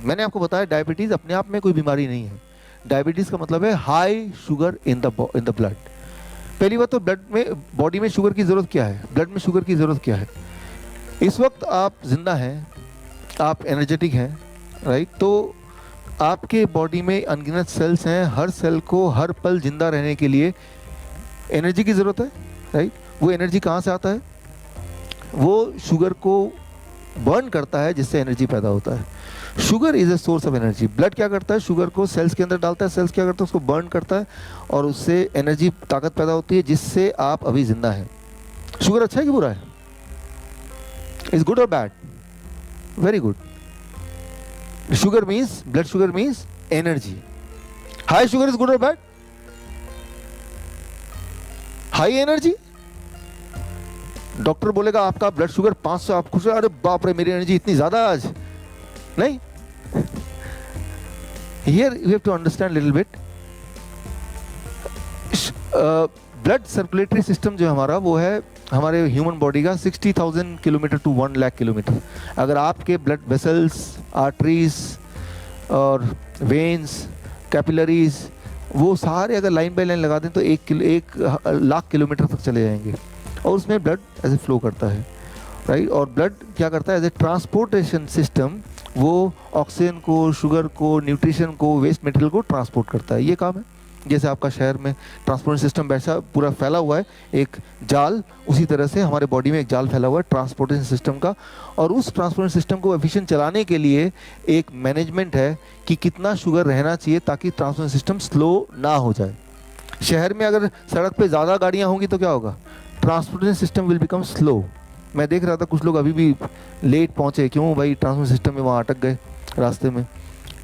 मैंने आपको बताया डायबिटीज़ अपने आप में कोई बीमारी नहीं है। डायबिटीज़ का मतलब है high sugar in the blood. पहली बात तो ब्लड में, बॉडी में शुगर की ज़रूरत क्या है, ब्लड में शुगर की ज़रूरत क्या है। इस वक्त आप जिंदा हैं, आप एनर्जेटिक हैं, राइट। तो आपके बॉडी में अनगिनत सेल्स हैं, हर सेल को हर पल जिंदा रहने के लिए एनर्जी की ज़रूरत है, राइट। वो एनर्जी कहाँ से आता है, वो शुगर को बर्न करता है जिससे एनर्जी पैदा होता है। Sugar is a source of energy. Blood क्या करता है, शुगर को सेल्स के अंदर डालता है, सेल्स क्या करता है, उसको बर्न करता है और उससे एनर्जी, ताकत पैदा होती है जिससे आप अभी जिंदा हैं। शुगर अच्छा है कि बुरा है, इज गुड और bad? Very good. Sugar means, blood sugar means energy. High sugar is good और बैड? हाई एनर्जी, डॉक्टर बोलेगा आपका ब्लड शुगर 500, आप खुश, अरे बाप रे मेरी एनर्जी इतनी ज्यादा आज, नहीं। Here you have to understand little bit. Blood circulatory system जो हमारा, वो है हमारे ह्यूमन बॉडी का 60,000 किलोमीटर टू 1 लाख किलोमीटर। अगर आपके ब्लड वेसल्स, आर्टरीज और वेन्स, कैपिलरीज, वो सारे अगर लाइन बाय लाइन लगा दें तो 1 लाख किलोमीटर तक चले जाएंगे और उसमें ब्लड ऐसे फ्लो करता है, राइट। और ब्लड क्या करता है, एज ए ट्रांसपोर्टेशन सिस्टम, वो ऑक्सीजन को, शुगर को, न्यूट्रिशन को, वेस्ट मटेरियल को ट्रांसपोर्ट करता है। ये काम है। जैसे आपका शहर में ट्रांसपोर्ट सिस्टम वैसा पूरा फैला हुआ है एक जाल, उसी तरह से हमारे बॉडी में एक जाल फैला हुआ है ट्रांसपोर्टेशन सिस्टम का। और उस ट्रांसपोर्टेशन सिस्टम को एफिशिएंट चलाने के लिए एक मैनेजमेंट है कि कितना शुगर रहना चाहिए ताकि ट्रांसपोर्टेशन सिस्टम स्लो ना हो जाए। शहर में अगर सड़क पे ज़्यादा गाड़ियाँ होंगी तो क्या होगा, transportation system will become slow. मैं देख रहा था कुछ लोग अभी भी लेट पहुँचे, क्यों भाई, ट्रांसपोर्टेशन सिस्टम में वहाँ अटक गए रास्ते में।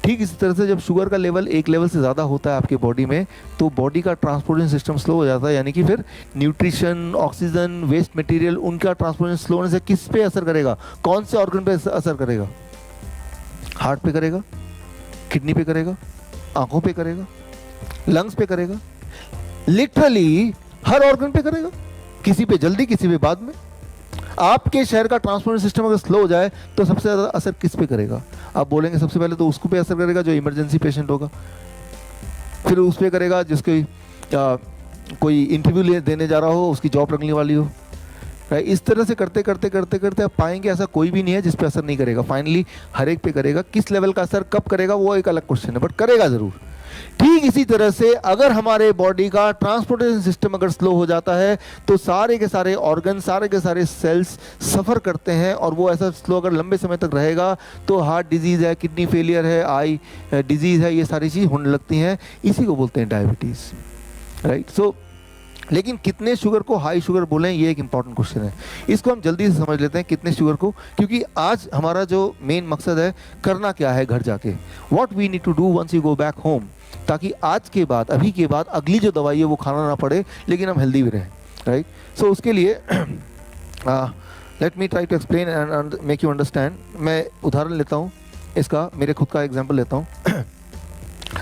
ठीक इसी तरह से जब शुगर का लेवल एक लेवल से ज़्यादा होता है आपके बॉडी में, तो बॉडी का ट्रांसपोर्टेशन सिस्टम स्लो हो जाता है। यानी कि फिर न्यूट्रिशन, ऑक्सीजन, वेस्ट मटेरियल, उनका ट्रांसपोर्टेशन स्लो होने से किस पे असर करेगा, कौन से ऑर्गन पे असर करेगा? हार्ट पे करेगा, किडनी पे करेगा, आंखों पे करेगा, लंग्स पे करेगा, लिटरली हर ऑर्गन पे करेगा। किसी पे जल्दी, किसी पे बाद में। आपके शहर का ट्रांसपोर्टेशन सिस्टम अगर स्लो हो जाए तो सबसे ज़्यादा असर किस पे करेगा? आप बोलेंगे सबसे पहले तो उसको पे असर करेगा जो इमरजेंसी पेशेंट होगा, फिर उस पे करेगा जिसकी कोई इंटरव्यू देने जा रहा हो, उसकी जॉब लगने वाली हो, राइट। इस तरह से करते करते करते करते आप पाएंगे ऐसा कोई भी नहीं है जिस पे असर नहीं करेगा। फाइनली हर एक पे करेगा। किस लेवल का असर कब करेगा वो एक अलग क्वेश्चन है, बट करेगा ज़रूर। ठीक इसी तरह से अगर हमारे बॉडी का ट्रांसपोर्टेशन सिस्टम अगर स्लो हो जाता है तो सारे के सारे ऑर्गन, सारे के सारे सेल्स सफ़र करते हैं। और वो ऐसा स्लो अगर लंबे समय तक रहेगा तो हार्ट डिजीज़ है, किडनी फेलियर है, आई डिजीज़ है, ये सारी चीज़ होने लगती हैं। इसी को बोलते हैं डायबिटीज़, राइट। सो लेकिन कितने शुगर को हाई शुगर बोलें, ये एक इंपॉर्टेंट क्वेश्चन है। इसको हम जल्दी से समझ लेते हैं, कितने शुगर को, क्योंकि आज हमारा जो मेन मकसद है करना क्या है घर जाके, what we need to do once you go back home, ताकि आज के बाद, अभी के बाद अगली जो दवाई है वो खाना ना पड़े लेकिन हम हेल्दी भी रहें, राइट। सो उसके लिए let me try to explain and make you understand. मैं उदाहरण लेता हूँ इसका, मेरे खुद का एग्जाम्पल लेता हूँ।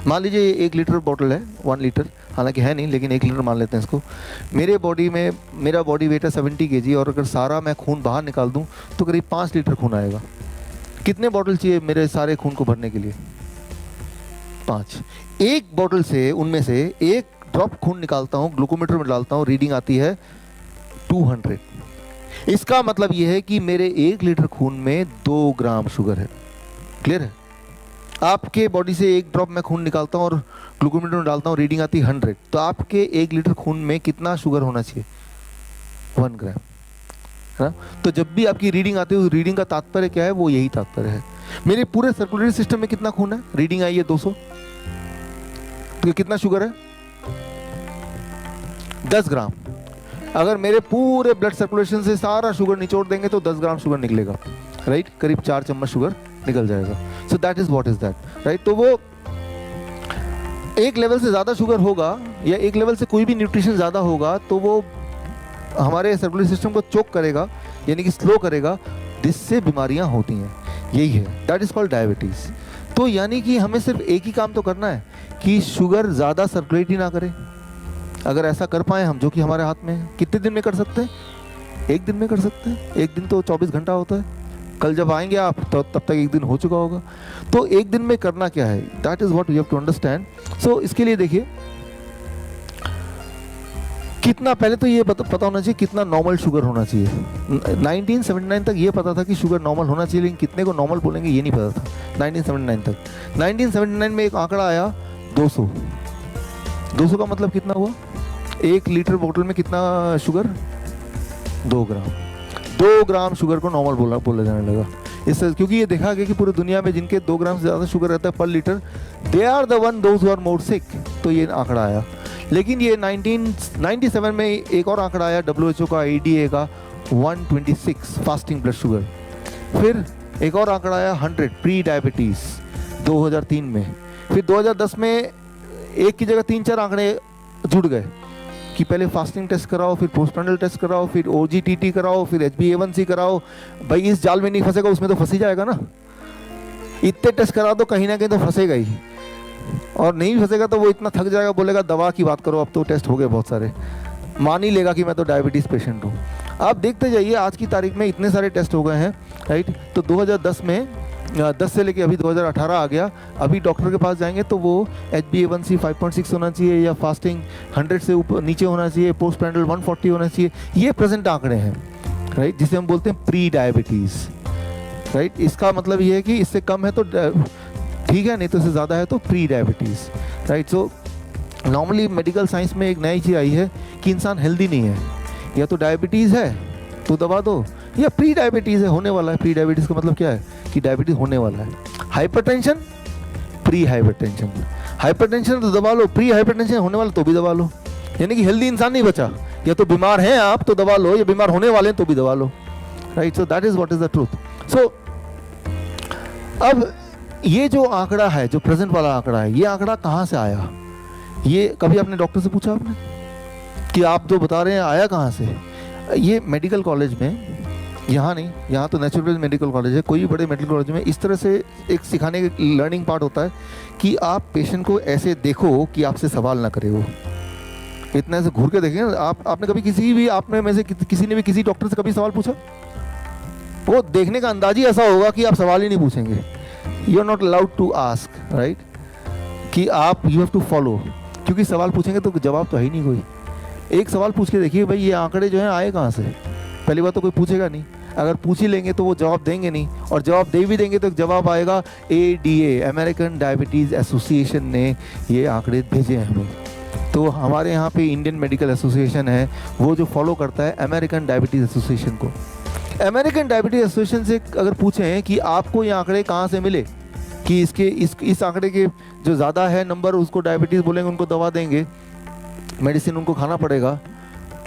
मान लीजिए ये 1 लीटर बॉटल है, 1 लीटर, हालांकि है नहीं लेकिन 1 लीटर मान लेते हैं इसको। मेरे बॉडी में, मेरा बॉडी वेट है 70 kg और अगर सारा मैं खून बाहर निकाल दूं तो करीब 5 लीटर खून आएगा। कितने बॉटल चाहिए मेरे सारे खून को भरने के लिए? 5। एक बॉटल से, उनमें से 1 ड्रॉप खून निकालता हूँ, ग्लूकोमीटर में डालता हूँ, रीडिंग आती है 200। इसका मतलब ये है कि मेरे 1 लीटर खून में 2 ग्राम शुगर है। क्लियर है? आपके बॉडी से 1 ड्रॉप मैं खून निकालता हूँ और ग्लूकोमीटर में डालता हूँ, रीडिंग आती है 100। तो आपके 1 लीटर खून में कितना शुगर होना चाहिए? 1 ग्राम, है ना। तो जब भी आपकी रीडिंग आती है, रीडिंग का तात्पर्य क्या है? वो यही तात्पर्य है। मेरे पूरे सर्कुलेटरी सिस्टम में कितना खून है? रीडिंग आई है 200, तो कितना शुगर है? 10 ग्राम। अगर मेरे पूरे ब्लड सर्कुलेशन से सारा शुगर निचोड़ देंगे तो 10 ग्राम शुगर निकलेगा, राइट। करीब 4 चम्मच शुगर निकल जाएगा। सो that is what is that, right. तो वो एक लेवल से ज़्यादा शुगर होगा या एक लेवल से कोई भी न्यूट्रिशन ज़्यादा होगा तो वो हमारे सर्कुलेटरी सिस्टम को चोक करेगा, यानी कि स्लो करेगा, जिससे बीमारियां होती हैं। यही है, दैट इज कॉल्ड डायबिटीज़। तो यानी कि हमें सिर्फ एक ही काम तो करना है कि शुगर ज़्यादा सर्कुलेट ही ना करे। अगर ऐसा कर पाए हम, जो कि हमारे हाथ में है, कितने दिन में कर सकते हैं? 1 दिन में कर सकते हैं। 1 दिन तो 24 घंटा होता है, कल जब आएंगे आप तो तब तक एक दिन हो चुका होगा। तो एक दिन में करना क्या है, that is what you have to understand. So इसके लिए देखिए कितना, पहले तो ये पता होना चाहिए कितना नॉर्मल शुगर होना चाहिए। 1979 तक ये पता था कि शुगर नॉर्मल होना चाहिए, लेकिन कितने को नॉर्मल बोलेंगे ये नहीं पता था 1979 तक। 1979 में एक आंकड़ा आया 200। 200 का मतलब कितना हुआ, 1 लीटर बोतल में कितना शुगर, 2 ग्राम। 2 ग्राम शुगर को नॉर्मल बोला जाने लगा इससे, क्योंकि ये देखा गया कि पूरी दुनिया में जिनके 2 ग्राम से ज़्यादा शुगर रहता है पर liter, they are the one those who are more sick. तो ये आंकड़ा आया। लेकिन ये 1997 में एक और आंकड़ा आया WHO का, ADA का, 126 फास्टिंग ब्लड शुगर। फिर एक और आंकड़ा आया 100 प्री डायबिटीज़ 2003 में। फिर 2010 में एक की जगह 3-4 आंकड़े जुड़ गए कि पहले फास्टिंग टेस्ट कराओ, फिर पोस्टप्रैंडल टेस्ट कराओ, फिर OGTT कराओ, फिर HbA1c कराओ। भाई इस जाल में नहीं फंसेगा उसमें तो फंस ही जाएगा ना। इतने टेस्ट करा दो कहीं ना कहीं तो फंसेगा ही, और नहीं फंसेगा तो वो इतना थक जाएगा, बोलेगा दवा की बात करो, अब तो टेस्ट हो गए बहुत सारे, मान ही लेगा कि मैं तो डायबिटीज़ पेशेंट हूँ। आप देखते जाइए आज की तारीख में इतने सारे टेस्ट हो गए हैं, राइट। तो 2010 में 10 से लेके अभी 2018 आ गया। अभी डॉक्टर के पास जाएंगे तो वो HbA1c 5.6 होना चाहिए, या फास्टिंग 100 से ऊपर नीचे होना चाहिए, पोस्टप्रैंडल 140 होना चाहिए। ये प्रेजेंट आंकड़े हैं, राइट, जिसे हम बोलते हैं प्री डायबिटीज़, राइट। इसका मतलब ये है कि इससे कम है तो ठीक है, नहीं तो इससे ज़्यादा है तो pre diabetes, right. So normally medical science में एक नई चीज़ आई है कि इंसान हेल्दी नहीं है, या तो डायबिटीज़ है तो दबा दो, या प्री डायबिटीज़ है, होने वाला है। प्री डायबिटीज़ का मतलब क्या है कि डायबिटीज़ होने वाला है। हाइपरटेंशन, प्री हाइपरटेंशन, हाइपरटेंशन तो दबा लो, प्री हाइपरटेंशन होने वाला तो भी दबा लो, यानी कि हेल्दी इंसान नहीं बचा। या तो बीमार हैं आप तो दबा लो, या बीमार होने वाले हैं तो भी दबा लो, right. So that is what is the truth. So अब ये जो आंकड़ा है, जो प्रेजेंट वाला आंकड़ा है, ये आंकड़ा कहाँ से आया? ये कभी आपने डॉक्टर से पूछा आपने कि आप जो बता रहे हैं आया कहाँ से? ये मेडिकल कॉलेज में, यहाँ नहीं, यहाँ तो नेचुरल मेडिकल कॉलेज है, कोई भी बड़े मेडिकल कॉलेज में इस तरह से एक सिखाने का लर्निंग पार्ट होता है कि आप पेशेंट को ऐसे देखो कि आपसे सवाल ना करे। वो इतना ऐसे घूर के देखें। आपने कभी किसी भी, आपने में से किसी ने भी किसी डॉक्टर से कभी सवाल पूछा? वो देखने का अंदाज ही ऐसा होगा कि आप सवाल ही नहीं पूछेंगे। You are not allowed to ask, right, कि आप यू हैव टू फॉलो, क्योंकि सवाल पूछेंगे तो जवाब तो है ही नहीं कोई। एक सवाल पूछ के देखिए, भाई ये आंकड़े जो हैं आए कहाँ से? पहली बात तो कोई पूछेगा नहीं, अगर पूछ ही लेंगे तो वो जवाब देंगे नहीं, और जवाब दे भी देंगे तो जवाब आएगा ADA, अमेरिकन डायबिटीज़ एसोसिएशन ने ये आंकड़े भेजे हैं हमें। तो हमारे यहाँ पे इंडियन मेडिकल एसोसिएशन है, वो जो फॉलो करता है अमेरिकन डायबिटीज़ एसोसिएशन को। अमेरिकन डायबिटीज़ एसोसिएशन से अगर पूछें कि आपको ये आंकड़े कहाँ से मिले कि इस आंकड़े के जो ज़्यादा है नंबर, उसको डायबिटीज़ बोलेंगे, उनको दवा देंगे, मेडिसिन उनको खाना पड़ेगा।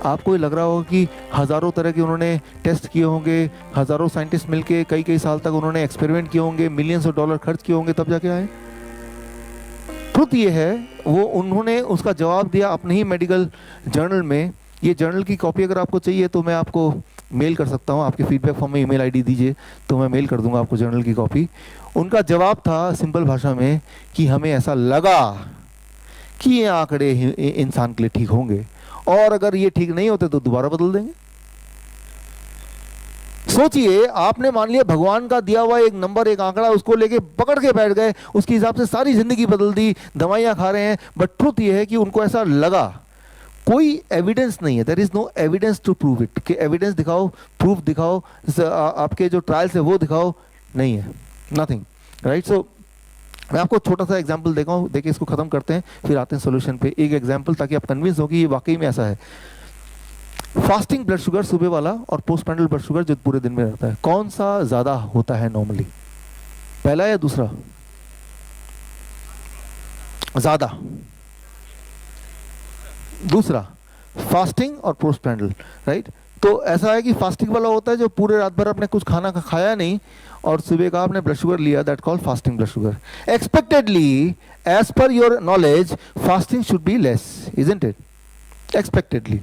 आपको ये लग रहा होगा कि हज़ारों तरह के उन्होंने टेस्ट किए होंगे, हज़ारों साइंटिस्ट मिलके कई साल तक उन्होंने एक्सपेरिमेंट किए होंगे, मिलियंस ऑफ डॉलर खर्च किए होंगे, तब जाके आए। ट्रुथ ये है, वो उन्होंने उसका जवाब दिया अपने ही मेडिकल जर्नल में। ये जर्नल की कॉपी अगर आपको चाहिए तो मैं आपको मेल कर सकता हूँ, आपके फीडबैक फॉर्म में ईमेल आईडी दीजिए तो मैं मेल कर दूंगा आपको जर्नल की कॉपी। उनका जवाब था सिंपल भाषा में कि हमें ऐसा लगा कि ये आंकड़े इंसान के लिए ठीक होंगे, और अगर ये ठीक नहीं होते तो दोबारा बदल देंगे। सोचिए, आपने मान लिया भगवान का दिया हुआ एक नंबर, एक आंकड़ा, उसको लेके पकड़ के बैठ गए, उसके हिसाब से सारी जिंदगी बदल दी, दवाइयां खा रहे हैं। बट ट्रुथ ये है कि उनको ऐसा लगा, कोई एविडेंस नहीं है, there is no evidence to prove it, कि एविडेंस दिखाओ, प्रूफ दिखाओ, आपके जो ट्रायल्स है वो दिखाओ, नहीं है, नथिंग, राइट। सो मैं आपको छोटा सा एग्जांपल देखिए, इसको खत्म करते हैं फिर आते हैं सॉल्यूशन पे। एक एग्जांपल, ताकि आप कन्विंस हो कि ये वाकई में ऐसा है। फास्टिंग ब्लड शुगर सुबह वाला और पोस्टप्रैंडल ब्लड शुगर जो पूरे दिन में रहता है, कौन सा ज्यादा होता है नॉर्मली? पहला या दूसरा? ज्यादा दूसरा, फास्टिंग और पोस्टप्रैंडल, राइट। तो ऐसा है कि फास्टिंग वाला होता है जो पूरे रात भर आपने कुछ खाना खाया नहीं और सुबह का आपने ब्लड शुगर लिया, that called fasting blood sugar. Expectedly, as per your knowledge, fasting should be less, isn't it? Expectedly.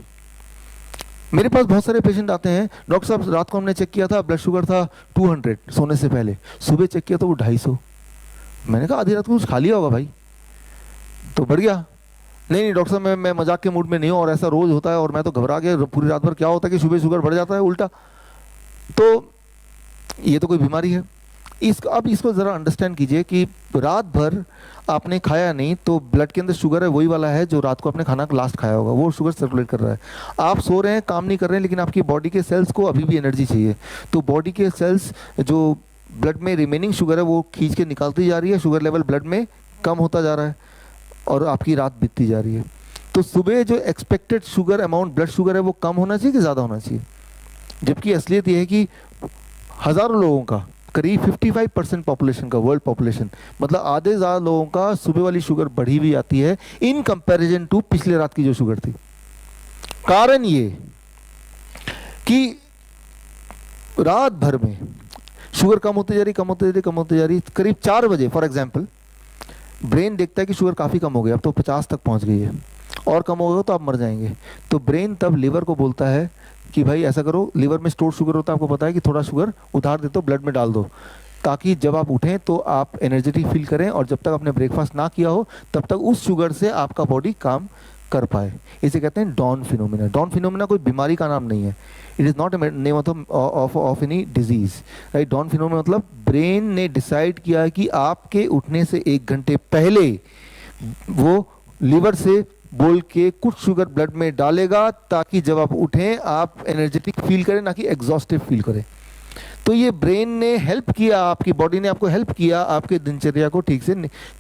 मेरे पास बहुत सारे पेशेंट आते हैं, डॉक्टर साहब रात को हमने चेक किया था, ब्लड शुगर था 200 सोने से पहले, सुबह चेक किया तो वो 250। मैंने कहा आधी रात को कुछ खा लिया होगा भाई, तो बढ़ गया। नहीं डॉक्टर साहब, मैं मजाक के मूड में नहीं हूँ, और ऐसा रोज होता है, और मैं तो घबरा गया पूरी रात भर। क्या होता है कि सुबह शुगर बढ़ जाता है उल्टा। तो ये तो कोई बीमारी है। अब इसको ज़रा अंडरस्टैंड कीजिए कि रात भर आपने खाया नहीं तो ब्लड के अंदर शुगर है वही वाला है जो रात को आपने खाना लास्ट खाया होगा, वो शुगर सर्कुलेट कर रहा है। आप सो रहे हैं, काम नहीं कर रहे हैं, लेकिन आपकी बॉडी के सेल्स को अभी भी एनर्जी चाहिए, तो बॉडी के सेल्स जो ब्लड में रिमेनिंग शुगर है वो खींच के निकालती जा रही है, शुगर लेवल ब्लड में कम होता जा रहा है और आपकी रात बीतती जा रही है। तो सुबह जो expected sugar amount blood sugar है वो कम होना चाहिए कि ज़्यादा होना चाहिए? जबकि असलियत ये है कि हज़ारों लोगों का, करीब 55% पॉपुलेशन का, वर्ल्ड पॉपुलेशन, मतलब आधे ज़्यादा लोगों का सुबह वाली शुगर बढ़ी हुई आती है इन कंपैरिजन टू पिछले रात की जो शुगर थी। कारण ये कि रात भर में शुगर कम होती जा रही, कम होती जा रही, कम होती जा रही। करीब 4 बजे फॉर एग्जांपल ब्रेन देखता है कि शुगर काफ़ी कम हो गई, अब तो 50 तक पहुंच गई है और कम होगा तो आप मर जाएंगे। तो ब्रेन तब लिवर को बोलता है कि भाई ऐसा करो, लिवर में स्टोर शुगर होता है, आपको पता है कि थोड़ा शुगर उधार दे दो, ब्लड में डाल दो, ताकि जब आप उठें तो आप एनर्जेटिक फील करें और जब तक आपने ब्रेकफास्ट ना किया हो तब तक उस शुगर से आपका बॉडी काम कर पाए। इसे कहते हैं डॉन फिनोमिना। डॉन फिनोमिना कोई बीमारी का नाम नहीं है, it is not a name of any disease, right. Dawn phenomena मतलब ब्रेन ने डिसाइड किया है कि आपके उठने से 1 घंटे पहले वो लिवर से बोल के कुछ शुगर ब्लड में डालेगा ताकि जब आप उठें आप एनर्जेटिक फील करें, ना कि एग्जॉस्टिव फील करें। तो ये ब्रेन ने हेल्प किया, आपकी बॉडी ने आपको हेल्प किया आपके दिनचर्या को ठीक से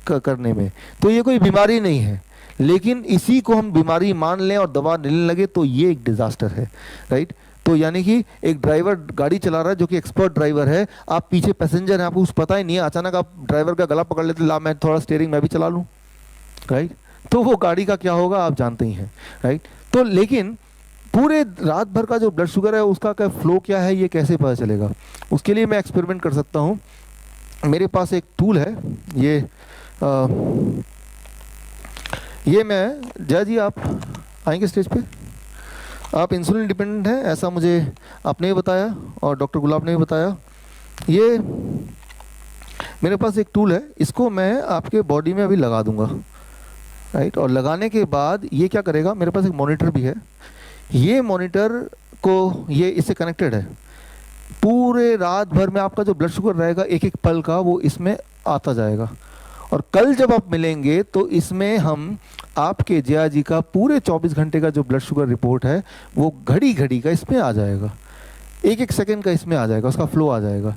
करने में। तो ये कोई बीमारी नहीं है, लेकिन इसी को हम बीमारी मान लें और दवा लेने लगे तो ये एक डिजास्टर है, राइट। तो यानी कि एक ड्राइवर गाड़ी चला रहा है जो कि एक्सपर्ट ड्राइवर है, आप पीछे पैसेंजर हैं, आपको कुछ पता ही नहीं है, अचानक आप ड्राइवर का गला पकड़ लेते, ला मैं थोड़ा स्टीयरिंग मैं भी चला लूँ, राइट। तो वो गाड़ी का क्या होगा आप जानते ही हैं, राइट। तो लेकिन पूरे रात भर का जो ब्लड शुगर है उसका क्या फ्लो क्या है ये कैसे पता चलेगा? उसके लिए मैं एक्सपेरिमेंट कर सकता हूँ। मेरे पास एक टूल है, ये मैं, जय जी आप आएंगे स्टेज पे? आप इंसुलिन डिपेंडेंट हैं ऐसा मुझे आपने भी बताया और डॉक्टर गुलाब ने भी बताया। ये मेरे पास एक टूल है, इसको मैं आपके बॉडी में अभी लगा दूंगा, राइट। और लगाने के बाद ये क्या करेगा, मेरे पास एक मॉनिटर भी है, ये मॉनिटर को ये इससे कनेक्टेड है, पूरे रात भर में आपका जो ब्लड शुगर रहेगा एक एक पल का वो इसमें आता जाएगा। और कल जब आप मिलेंगे तो इसमें हम आपके जया जी का पूरे 24 घंटे का जो ब्लड शुगर रिपोर्ट है वो घड़ी घड़ी का इसमें आ जाएगा, एक एक सेकंड का इसमें आ जाएगा, उसका फ्लो आ जाएगा।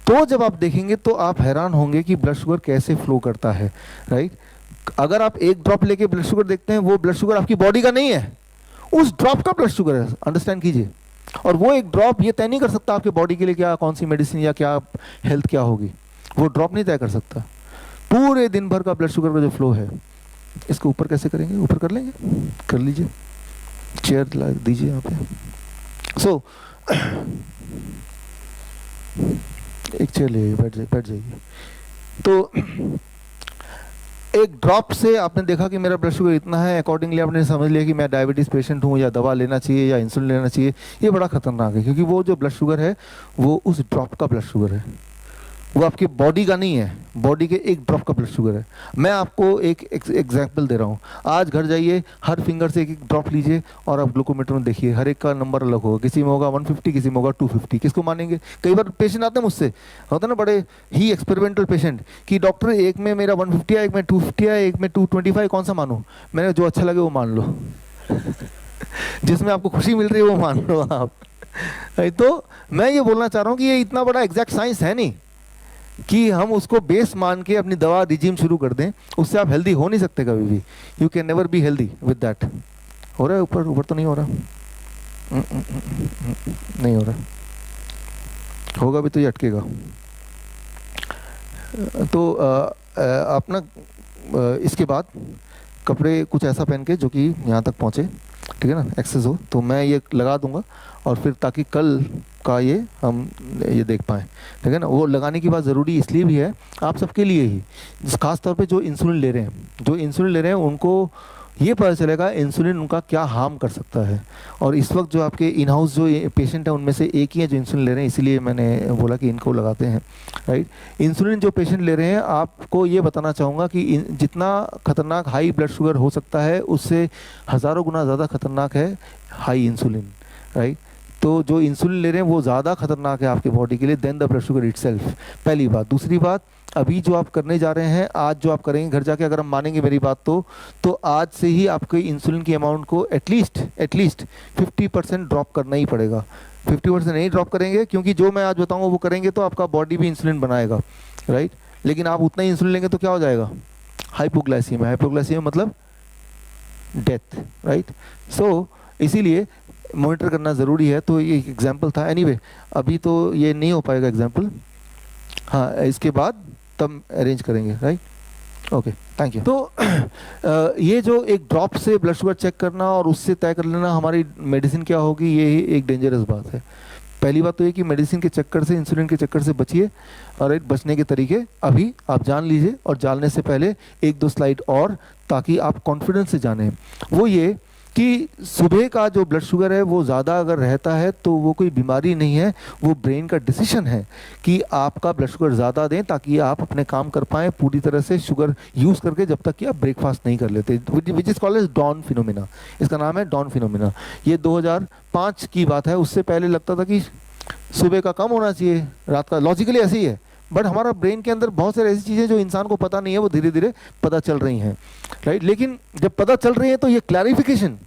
तो जब आप देखेंगे तो आप हैरान होंगे कि ब्लड शुगर कैसे फ्लो करता है, राइट। अगर आप एक ड्रॉप लेके ब्लड शुगर देखते हैं, वो ब्लड शुगर आपकी बॉडी का नहीं है, उस ड्रॉप का ब्लड शुगर है, अंडरस्टैंड कीजिए। और वो एक ड्रॉप ये तय नहीं कर सकता आपके बॉडी के लिए क्या कौन सी मेडिसिन या क्या हेल्थ क्या होगी, वो ड्रॉप नहीं तय कर सकता। पूरे दिन भर का ब्लड शुगर का जो फ्लो है, इसको ऊपर कैसे करेंगे, ऊपर कर लेंगे, कर लीजिए, चेयर ला दीजिए यहाँ पे। सो एक चेयर ले बैठ जाइए। तो एक ड्रॉप से आपने देखा कि मेरा ब्लड शुगर इतना है, अकॉर्डिंगली आपने समझ लिया कि मैं डायबिटीज़ पेशेंट हूँ या दवा लेना चाहिए या इंसुलिन लेना चाहिए। ये बड़ा खतरनाक है क्योंकि वो जो ब्लड शुगर है वो उस ड्रॉप का ब्लड शुगर है, वो आपकी बॉडी का नहीं है, बॉडी के एक ड्रॉप का ब्लड शुगर है। मैं आपको एक एग्जाम्पल दे रहा हूँ, आज घर जाइए, हर फिंगर से एक एक ड्रॉप लीजिए और आप ग्लूकोमीटर में देखिए, हर एक का नंबर अलग होगा, किसी में होगा 150, किसी में होगा 250। किसको मानेंगे? कई बार पेशेंट आते हैं मुझसे, होता है ना बड़े ही एक्सपेरिमेंटल पेशेंट, कि डॉक्टर एक में मेरा 150 है, एक में 250 है, एक में 225, कौन सा मानूँ? मैंने जो अच्छा लगे वो मान लो जिसमें आपको खुशी मिल रही है वो मान लो आप। तो मैं ये बोलना चाह रहा हूँ कि ये इतना बड़ा एग्जैक्ट साइंस है नहीं कि हम उसको बेस मान के अपनी दवा रिजीम शुरू कर दें, उससे आप हेल्दी हो नहीं सकते कभी भी। You can never be healthy with that. हो रहा है ऊपर? ऊपर तो नहीं हो रहा, नहीं हो रहा, होगा भी तो ये अटकेगा। तो आप ना इसके बाद कपड़े कुछ ऐसा पहन के जो कि यहाँ तक पहुँचे, ठीक है ना, एक्सेस हो, तो मैं ये लगा दूंगा और फिर ताकि कल का ये हम ये देख पाएँ, ठीक है ना। वो लगाने की बात ज़रूरी इसलिए भी है आप सबके लिए ही, ख़ास तौर पे जो इंसुलिन ले रहे हैं, उनको ये पता चलेगा इंसुलिन उनका क्या हार्म कर सकता है। और इस वक्त जो आपके इन हाउस जो पेशेंट हैं उनमें से एक ही है जो इंसुलिन ले रहे हैं, इसीलिए मैंने बोला कि इनको लगाते हैं, राइट। इंसुलिन जो पेशेंट ले रहे हैं, आपको ये बताना चाहूँगा कि जितना खतरनाक हाई ब्लड शुगर हो सकता है उससे हज़ारों गुना ज़्यादा खतरनाक है हाई इंसुलिन, राइट। तो जो इंसुलिन ले रहे हैं वो ज़्यादा खतरनाक है आपके बॉडी के लिए then the blood sugar itself, पहली बात। दूसरी बात, अभी जो आप करने जा रहे हैं, आज जो आप करेंगे घर जाके, अगर हम मानेंगे मेरी बात तो आज से ही आपके इंसुलिन की अमाउंट को एटलीस्ट 50% ड्रॉप करना ही पड़ेगा। 50% नहीं ड्रॉप करेंगे, क्योंकि जो मैं आज बताऊंगा वो करेंगे तो आपका बॉडी भी इंसुलिन बनाएगा, राइट। लेकिन आप उतना ही इंसुलिन लेंगे तो क्या हो जाएगा? हाइपोग्लाइसीमिया। हाइपोग्लाइसीमिया मतलब डेथ, राइट। सो इसीलिए मॉनिटर करना ज़रूरी है। तो ये एक एग्जाम्पल था। एनीवे अभी तो ये नहीं हो पाएगा एग्जाम्पल, हाँ इसके बाद तब अरेंज करेंगे, राइट। Okay, thank you. तो ये जो एक ड्रॉप से ब्लड शुगर चेक करना और उससे तय कर लेना हमारी मेडिसिन क्या होगी, ये एक डेंजरस बात है। पहली बात तो ये कि मेडिसिन के चक्कर से, इंसुलिन के चक्कर से बचिए, और एक बचने के तरीके अभी आप जान लीजिए। और जानने से पहले एक दो स्लाइड और, ताकि आप कॉन्फिडेंस से जानें। वो ये कि सुबह का जो ब्लड शुगर है वो ज़्यादा अगर रहता है तो वो कोई बीमारी नहीं है, वो ब्रेन का डिसीजन है कि आपका ब्लड शुगर ज़्यादा दें ताकि आप अपने काम कर पाएँ पूरी तरह से शुगर यूज़ करके, जब तक कि आप ब्रेकफास्ट नहीं कर लेते, which is called as dawn phenomena. इसका नाम है डॉन फिनोमिना। ये 2005 की बात है। उससे पहले लगता था कि सुबह का कम होना चाहिए, रात का। लॉजिकली ऐसे ही है, बट हमारा ब्रेन के अंदर बहुत सारी ऐसी चीज़ें जो इंसान को पता नहीं है, वो धीरे धीरे पता चल रही हैं, राइट। लेकिन जब पता चल रही है तो ये क्लैरिफिकेशन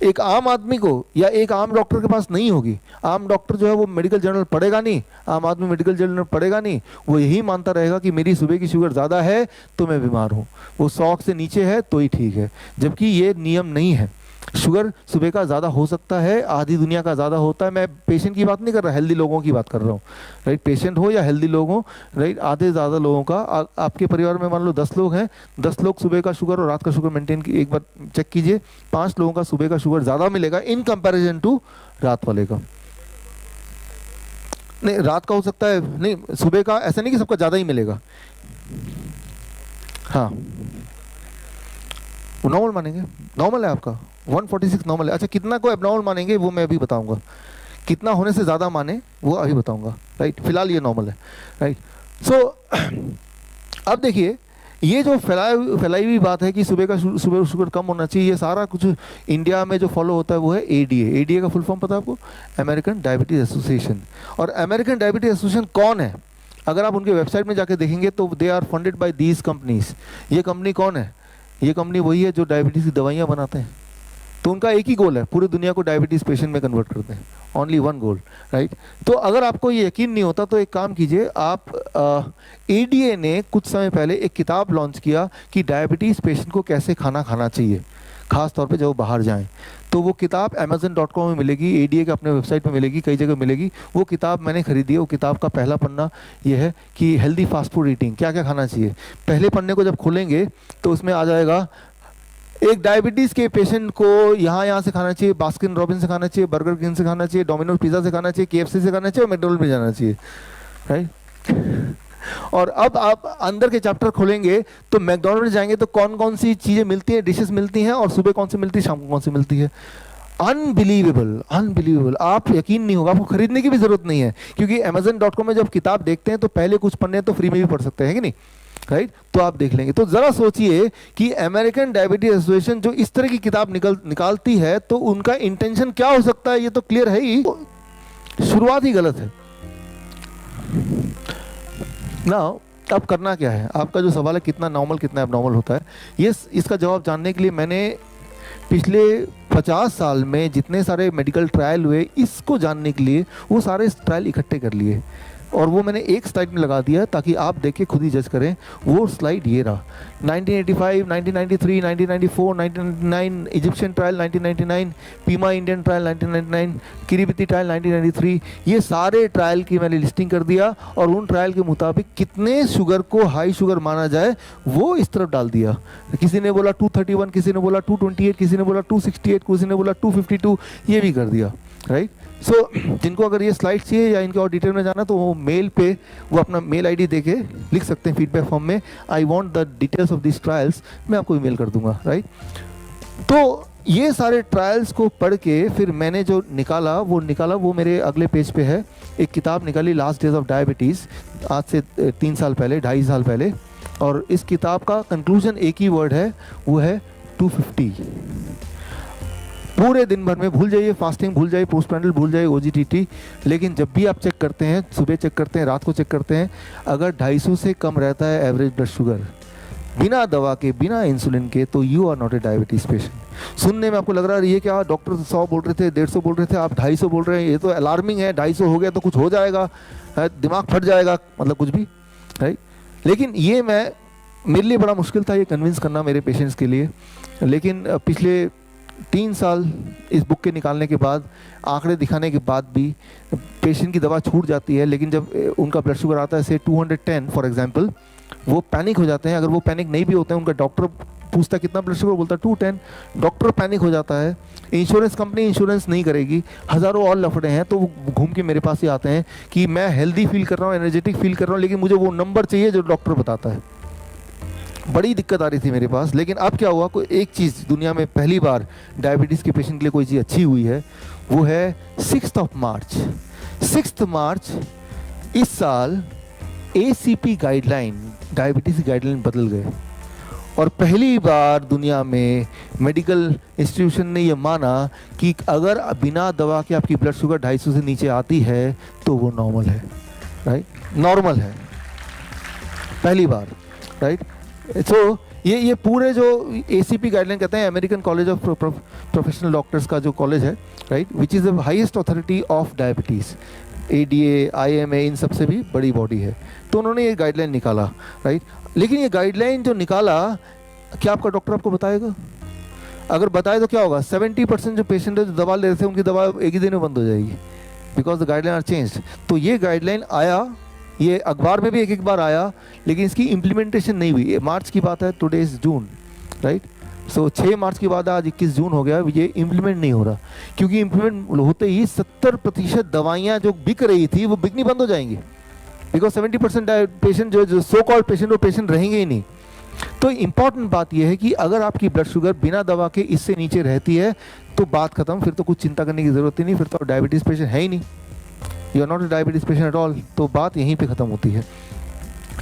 एक आम आदमी को या एक आम डॉक्टर के पास नहीं होगी। आम डॉक्टर जो है वो मेडिकल जर्नल पढ़ेगा नहीं, आम आदमी मेडिकल जर्नल पढ़ेगा नहीं, वो यही मानता रहेगा कि मेरी सुबह की शुगर ज़्यादा है तो मैं बीमार हूँ, वो 100 से नीचे है तो ही ठीक है। जबकि ये नियम नहीं है। शुगर सुबह का ज़्यादा हो सकता है, आधी दुनिया का ज़्यादा होता है। मैं पेशेंट की बात नहीं कर रहा, हेल्दी लोगों की बात कर रहा हूँ, राइट। पेशेंट हो या हेल्दी लोग हो, राइट, आधे ज़्यादा लोगों का। आपके परिवार में मान लो 10 लोग हैं, 10 लोग सुबह का शुगर और रात का शुगर मेंटेन की, एक बार चेक कीजिए, 5 लोगों का सुबह का शुगर ज़्यादा मिलेगा इन कंपेरिजन टू रात वाले का। नहीं, रात का हो सकता है, नहीं सुबह का, ऐसा नहीं कि सबका ज़्यादा ही मिलेगा। हाँ, नॉर्मल मानेंगे, नॉर्मल है आपका 146 नॉर्मल है। अच्छा, कितना को एबनॉर्मल मानेंगे वो मैं अभी बताऊंगा, कितना होने से ज़्यादा माने वो अभी बताऊंगा, राइट। फिलहाल ये नॉर्मल है, राइट। सो अब देखिए, ये जो फैलाई हुई बात है कि सुबह का सुबह शुगर कम होना चाहिए, ये सारा कुछ इंडिया में जो फॉलो होता है वो है एडीए। एडीए का फुल फॉर्म पता है आपको? American diabetes association. और अमेरिकन डायबिटीज एसोसिएशन कौन है? अगर आप उनके वेबसाइट में जाके देखेंगे तो they are funded by these companies. ये कंपनी कौन है? ये कंपनी वही है जो डायबिटीज़ की दवाइयाँ बनाते हैं। तो उनका एक ही गोल है, पूरी दुनिया को डायबिटीज़ पेशेंट में कन्वर्ट करते हैं, ओनली वन गोल, राइट। तो अगर आपको ये यकीन नहीं होता तो एक काम कीजिए आप, एडीए ने कुछ समय पहले एक किताब लॉन्च किया कि डायबिटीज़ पेशेंट को कैसे खाना खाना चाहिए, खास तौर पे जब वो बाहर जाएं। तो वो किताब amazon.com में मिलेगी, एडीए के अपने वेबसाइट में मिलेगी, कई जगह मिलेगी। वो किताब मैंने खरीदी है। वो किताब का पहला पन्ना ये है कि हेल्दी फास्ट फूड ईटिंग, क्या क्या खाना चाहिए। पहले पन्ने को जब खोलेंगे तो उसमें आ जाएगा एक डायबिटीज़ के पेशेंट को यहाँ से खाना चाहिए, बास्किन रॉबिन से खाना चाहिए, बर्गर किंग से खाना चाहिए, डोमिनोज पिज़्ज़ा से खाना चाहिए, केएफसी से खाना चाहिए और मैकडॉनल्ड में जाना चाहिए, राइट। और अब आप अंदर के चैप्टर खोलेंगे तो मैकडॉनल्ड में जाएंगे तो कौन कौन सी चीज़ें मिलती हैं, डिशेस मिलती हैं, और सुबह कौन सी मिलती है, शाम को कौन सी मिलती है। Unbelievable, unbelievable. आप यकीन नहीं होगा, आपको खरीदने की भी जरूरत नहीं है, क्योंकि amazon.com में जब किताब देखते हैं तो पहले कुछ पन्ने तो फ्री में भी पढ़ सकते हैं कि नहीं, राइट। तो आप देख लेंगे। तो जरा सोचिए कि अमेरिकन डायबिटीज एसोसिएशन जो इस तरह की किताब निकालती है तो उनका इंटेंशन क्या हो सकता है, ये तो क्लियर है ही, शुरुआत ही गलत है ना। अब करना क्या है? आपका जो सवाल है कितना नॉर्मल कितना एबनॉर्मल होता है, ये इसका जवाब जानने के लिए मैंने पिछले 50 साल में जितने सारे मेडिकल ट्रायल हुए, इसको जानने के लिए वो सारे ट्रायल इकट्ठे कर लिए और वो मैंने एक स्लाइड में लगा दिया ताकि आप देख के खुद ही जज करें। वो स्लाइड ये रहा, 1985, 1993, 1994, 1999 Egyptian trial, 1999 Pima Indian trial, 1999 Kiribati trial, 1993। ये सारे ट्रायल की मैंने लिस्टिंग कर दिया और उन ट्रायल के मुताबिक कितने शुगर को हाई शुगर माना जाए वो इस तरफ डाल दिया। किसी ने बोला 231, किसी ने बोला 228, किसी ने बोला 268, किसी ने बोला 252, ये भी कर दिया, राइट। सो जिनको अगर ये स्लाइड चाहिए या इनके और डिटेल में जाना तो वो मेल पे वो अपना मेल आईडी देके लिख सकते हैं फीडबैक फॉर्म में, I want the details of this trials, मैं आपको ईमेल कर दूंगा, राइट। तो ये सारे ट्रायल्स को पढ़ के फिर मैंने जो निकाला वो मेरे अगले पेज पे है। एक किताब निकाली, लास्ट डेज ऑफ डायबिटीज़, आज से 3 साल पहले, 2.5 साल पहले। और इस किताब का कंक्लूजन एक ही वर्ड है, वो है 250। पूरे दिन भर में भूल जाइए, फास्टिंग भूल जाइए, पोस्टप्रैंडिल भूल जाइए, ओजीटीटी, लेकिन जब भी आप चेक करते हैं, सुबह चेक करते हैं, रात को चेक करते हैं, अगर 250 से कम रहता है एवरेज ब्लड शुगर बिना दवा के, बिना इंसुलिन के, तो you are not a diabetes patient. सुनने में आपको लग रहा है ये क्या, डॉक्टर 100 बोल रहे थे, 150 बोल रहे थे, आप 250 बोल रहे हैं, ये तो अलार्मिंग है, 250 हो गया तो कुछ हो जाएगा, दिमाग फट जाएगा, मतलब कुछ भी, राइट। लेकिन ये मेरे लिए बड़ा मुश्किल था ये कन्विंस करना मेरे पेशेंट्स के लिए, लेकिन पिछले 3 साल इस बुक के निकालने के बाद, आंकड़े दिखाने के बाद भी पेशेंट की दवा छूट जाती है, लेकिन जब उनका ब्लड शुगर आता है से 210 फॉर एग्जांपल, वो पैनिक हो जाते हैं। अगर वो पैनिक नहीं भी होते हैं, उनका डॉक्टर पूछता है कितना ब्लड शुगर, बोलता है 210, डॉक्टर पैनिक हो जाता है, इंश्योरेंस कंपनी इंश्योरेंस नहीं करेगी, हज़ारों और लफड़े हैं, तो वो घूम के मेरे पास ही आते हैं कि मैं हेल्दी फील कर रहा हूँ, एनर्जेटिक फील कर रहा हूँ, लेकिन मुझे वो नंबर चाहिए जो डॉक्टर बताता है। बड़ी दिक्कत आ रही थी मेरे पास। लेकिन अब क्या हुआ, कोई एक चीज़ दुनिया में पहली बार डायबिटीज़ के पेशेंट के लिए कोई चीज़ अच्छी हुई है, वो है 6 मार्च इस साल ACP गाइडलाइन, डायबिटीज़ गाइडलाइन बदल गए, और पहली बार दुनिया में मेडिकल इंस्टीट्यूशन ने ये माना कि अगर बिना दवा के आपकी ब्लड शुगर 250 से नीचे आती है तो वो नॉर्मल है, राइट, नॉर्मल है, पहली बार, राइट। तो ये पूरे जो ACP गाइडलाइन कहते हैं, American college of professional doctors का जो कॉलेज है, right, which is the highest authority of diabetes, ADA, IMA, इन सबसे भी बड़ी बॉडी है, तो उन्होंने ये गाइडलाइन निकाला, राइट। लेकिन ये गाइडलाइन जो निकाला, क्या आपका डॉक्टर आपको बताएगा? अगर बताए तो क्या होगा, 70% जो पेशेंट है जो दवा ले रहे थे, उनकी दवा एक ही दिन में बंद हो जाएगी, because the guideline are changed. तो ये गाइडलाइन आया, ये अखबार में भी एक बार आया, लेकिन इसकी इम्प्लीमेंटेशन नहीं हुई। ये मार्च की बात है, टुडे इज जून, राइट। सो 6 मार्च के बाद आज 21 जून हो गया, ये इम्प्लीमेंट नहीं हो रहा, क्योंकि इम्प्लीमेंट होते ही 70% दवाइयाँ जो बिक रही थी वो बिकनी बंद हो जाएंगी, बिकॉज 70% पेशेंट जो सो कॉल्ड पेशेंट, वो पेशेंट रहेंगे ही नहीं। तो इम्पॉर्टेंट बात यह है कि अगर आपकी ब्लड शुगर बिना दवा के इससे नीचे रहती है तो बात खत्म, फिर तो कुछ चिंता करने की ज़रूरत ही नहीं, फिर तो डायबिटीज़ पेशेंट है ही नहीं, you are not a diabetes patient at all, तो बात यहीं पे ख़त्म होती है।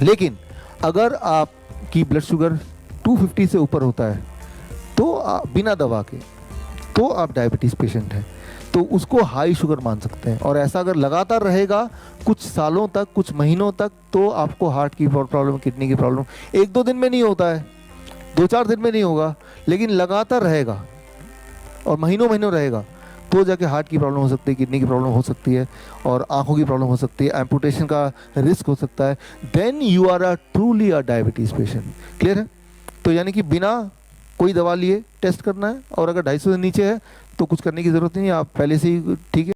लेकिन अगर आपकी ब्लड शुगर 250 से ऊपर होता है तो बिना दवा के, तो आप डायबिटीज़ पेशेंट हैं, तो उसको हाई शुगर मान सकते हैं। और ऐसा अगर लगातार रहेगा कुछ सालों तक, कुछ महीनों तक, तो आपको हार्ट की प्रॉब्लम, किडनी की प्रॉब्लम 1-2 दिन में नहीं होता है, 2-4 दिन में नहीं होगा, लेकिन लगातार रहेगा और महीनों महीनों रहेगा, तो जाके हार्ट की प्रॉब्लम हो सकती है, किडनी की प्रॉब्लम हो सकती है, और आंखों की प्रॉब्लम हो सकती है, एम्पुटेशन का रिस्क हो सकता है। Then you are truly a diabetes patient. Clear है? तो यानी कि बिना कोई दवा लिए टेस्ट करना है, और अगर 250 से नीचे है तो कुछ करने की ज़रूरत नहीं है, आप पहले से ही ठीक है।